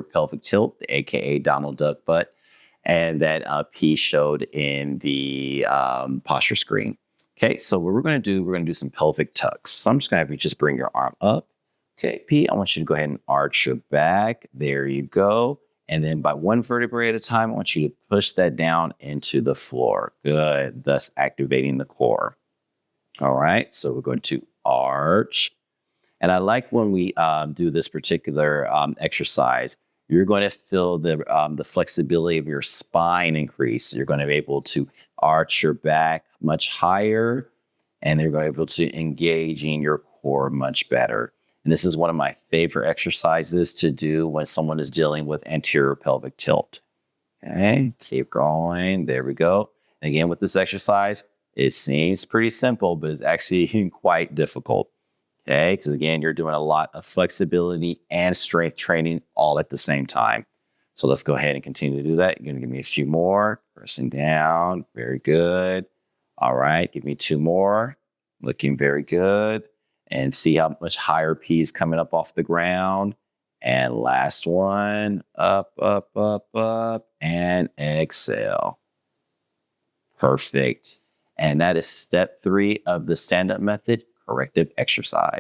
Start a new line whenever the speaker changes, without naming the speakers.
pelvic tilt, aka Donald Duck butt, and that P showed in the posture screen. Okay, so what we're going to do some pelvic tucks. So I'm just going to have you just bring your arm up. Okay, P, I want you to go ahead and arch your back. There you go. And then by one vertebrae at a time, I want you to push that down into the floor. Good, thus activating the core. All right, so we're going to arch. And I like when we do this particular exercise, you're going to feel the flexibility of your spine increase. You're going to be able to arch your back much higher, and you're going to be able to engage in your core much better. And this is one of my favorite exercises to do when someone is dealing with anterior pelvic tilt. Okay, keep going. There we go. And again, with this exercise, it seems pretty simple, but it's actually quite difficult. Okay, because again, you're doing a lot of flexibility and strength training all at the same time. So let's go ahead and continue to do that. You're going to give me a few more. Pressing down. Very good. All right, give me 2 more. Looking very good. And see how much higher P is coming up off the ground. And last one. Up, up, up, up. And exhale. Perfect. And that is step 3 of the stand-up method, corrective exercise.